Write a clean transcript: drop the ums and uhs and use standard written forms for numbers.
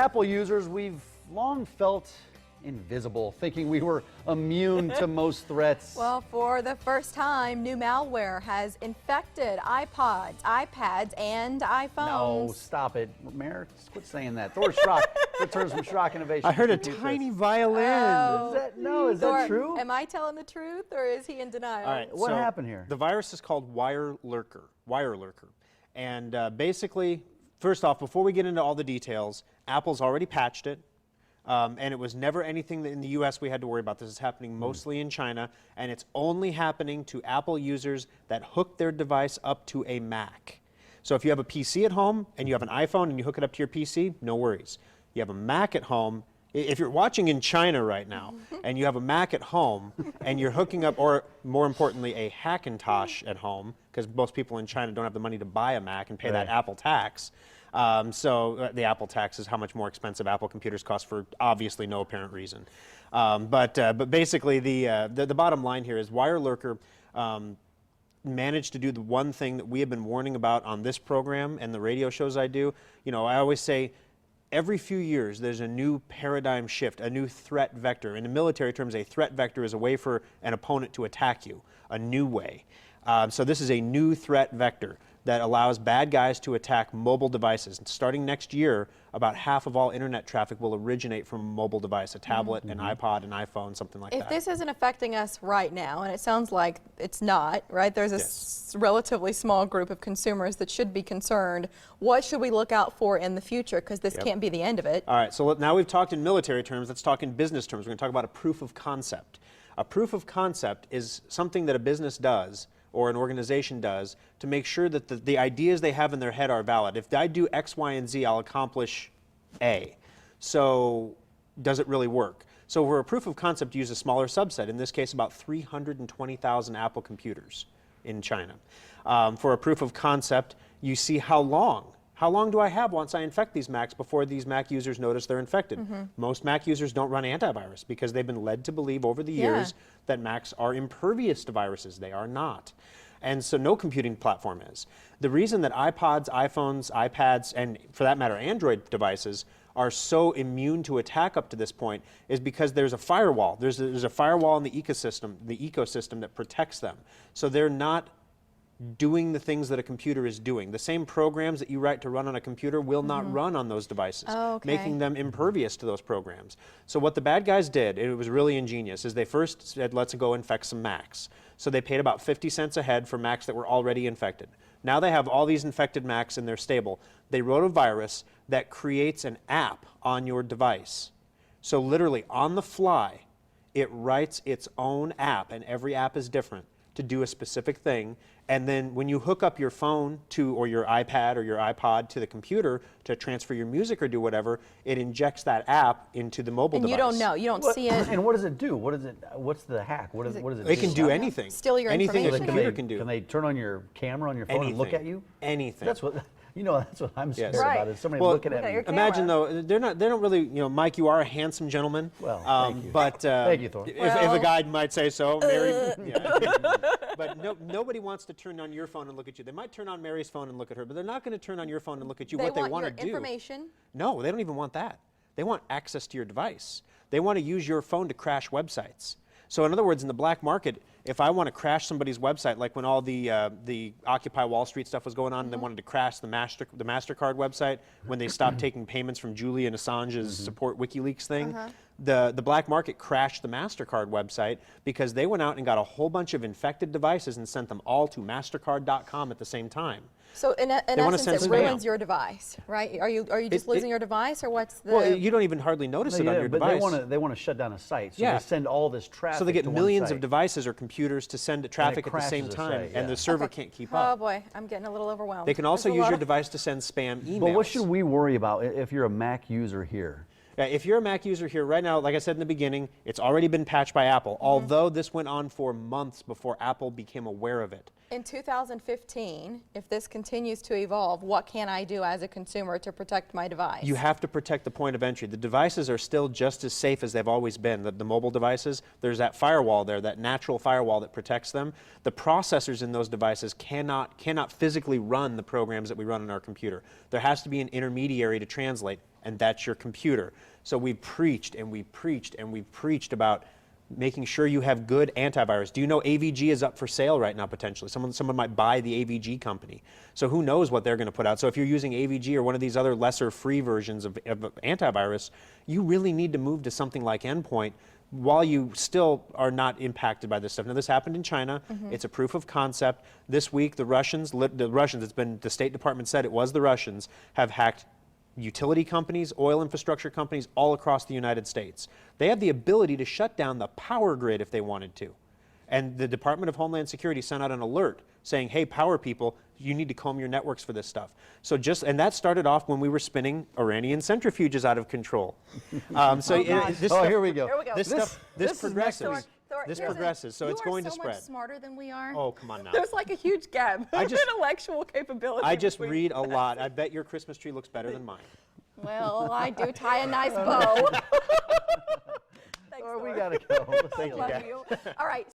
Apple users, we've long felt invisible, thinking we were immune to most threats. Well, for the first time, new malware has infected iPods, iPads, and iPhones. No, stop it. Mayor, quit saying that. Thor Schrock returns from Schrock Innovations. I heard a tiny violin. Is that true? Am I telling the truth, or is he in denial? All right, What happened here? The virus is called Wire Lurker. And basically, first off, before we get into all the details, Apple's already patched it. And it was never anything that in the US we had to worry about. This is happening mostly in China, and it's only happening to Apple users that hook their device up to a Mac. So if you have a PC at home and you have an iPhone and you hook it up to your PC, no worries. You have a Mac at home. If you're watching in China right now and you have a Mac at home and you're hooking up, or more importantly, a Hackintosh at home, because most people in China don't have the money to buy a Mac and pay that Apple tax. So the Apple tax is how much more expensive Apple computers cost for obviously no apparent reason. But basically the bottom line here is Wire Lurker managed to do the one thing that we have been warning about on this program and the radio shows I do. You know, I always say every few years there's a new paradigm shift, a new threat vector. In the military terms, a threat vector is a way for an opponent to attack you, a new way. So this is a new threat vector that allows bad guys to attack mobile devices. And starting next year, about half of all internet traffic will originate from a mobile device, a tablet, an iPod, an iPhone, something like that. If this isn't affecting us right now, and it sounds like it's not, right? There's a relatively small group of consumers that should be concerned. What should we look out for in the future? Because this can't be the end of it. All right, so now we've talked in military terms, let's talk in business terms. We're going to talk about a proof of concept. A proof of concept is something that a business does or an organization does to make sure that the ideas they have in their head are valid. If I do X, Y, and Z, I'll accomplish A. So does it really work? So for a proof of concept, use a smaller subset, in this case about 320,000 Apple computers in China. For a proof of concept, you see how long do I have once I infect these Macs before these Mac users notice they're infected? Most Mac users don't run antivirus because they've been led to believe over the years that Macs are impervious to viruses. They are not. And so no computing platform is. The reason that iPods, iPhones, iPads, and for that matter Android devices are so immune to attack up to this point is because there's a firewall. There's a firewall in the ecosystem that protects them. So they're not doing the things that a computer is doing. The same programs that you write to run on a computer will not run on those devices, making them impervious to those programs. So what the bad guys did, and it was really ingenious, is they first said, let's go infect some Macs. So they paid about 50 cents a head for Macs that were already infected. Now they have all these infected Macs and they're stable. They wrote a virus that creates an app on your device. So literally on the fly, it writes its own app, and every app is different, to do a specific thing. And then when you hook up your phone to, or your iPad or your iPod to the computer to transfer your music or do whatever, it injects that app into the mobile device. And you don't know, you don't see it. And what does it do? What's the hack? What does it do? It can do anything. Steal your anything information. a computer can do. Can they turn on your camera on your phone and look at you? Anything. That's what, that's what I'm scared Right. about, is somebody looking at me. Imagine though, they don't really, you know, Mike, you are a handsome gentleman. Well, thank you. But thank you, Thor. If a guy might say so, Mary. But nobody wants to turn on your phone and look at you. They might turn on Mary's phone and look at her, but they're not going to turn on your phone and look at you. What they want to do. Information. No, they don't even want that. They want access to your device. They want to use your phone to crash websites. So in other words, in the black market, if I want to crash somebody's website, like when all the Occupy Wall Street stuff was going on, and they wanted to crash the MasterCard website when they stopped taking payments from Julian Assange's support WikiLeaks thing, the black market crashed the MasterCard website because they went out and got a whole bunch of infected devices and sent them all to MasterCard.com at the same time. So in essence, it ruins your device, right? Are you just losing your device, or what's the? Well, you don't even hardly notice it on your device. But they want to shut down a site, so they send all this traffic. So they get to millions one of devices or computers to send traffic at the same time, and the server can't keep up. Oh boy, I'm getting a little overwhelmed. They can also use your device to send spam emails. But what should we worry about if you're a Mac user here? If you're a Mac user here right now, like I said in the beginning, it's already been patched by Apple, although this went on for months before Apple became aware of it. In 2015, if this continues to evolve, what can I do as a consumer to protect my device? You have to protect the point of entry. The devices are still just as safe as they've always been. The mobile devices, there's that firewall there, that natural firewall that protects them. The processors in those devices cannot physically run the programs that we run on our computer. There has to be an intermediary to translate, and that's your computer. So we've preached and we've preached and we've preached about making sure you have good antivirus. Do you know AVG is up for sale right now potentially? Someone might buy the AVG company. So who knows what they're going to put out. So if you're using AVG or one of these other lesser free versions of antivirus, you really need to move to something like Endpoint while you still are not impacted by this stuff. Now this happened in China. It's a proof of concept. This week the Russians, it's been, the State Department said it was the Russians, have hacked utility companies, oil infrastructure companies all across the United States. They have the ability to shut down the power grid if they wanted to. And the Department of Homeland Security sent out an alert saying, hey, power people, you need to comb your networks for this stuff. So and that started off when we were spinning Iranian centrifuges out of control. Here we go. This progresses. This progresses, so it's going to spread. You are so much smarter than we are. Oh, come on now. There's like a huge gap in intellectual capability. I just read a lot. I bet your Christmas tree looks better than mine. Well, I do tie a nice bow. Thanks, We gotta go. I love you. All right.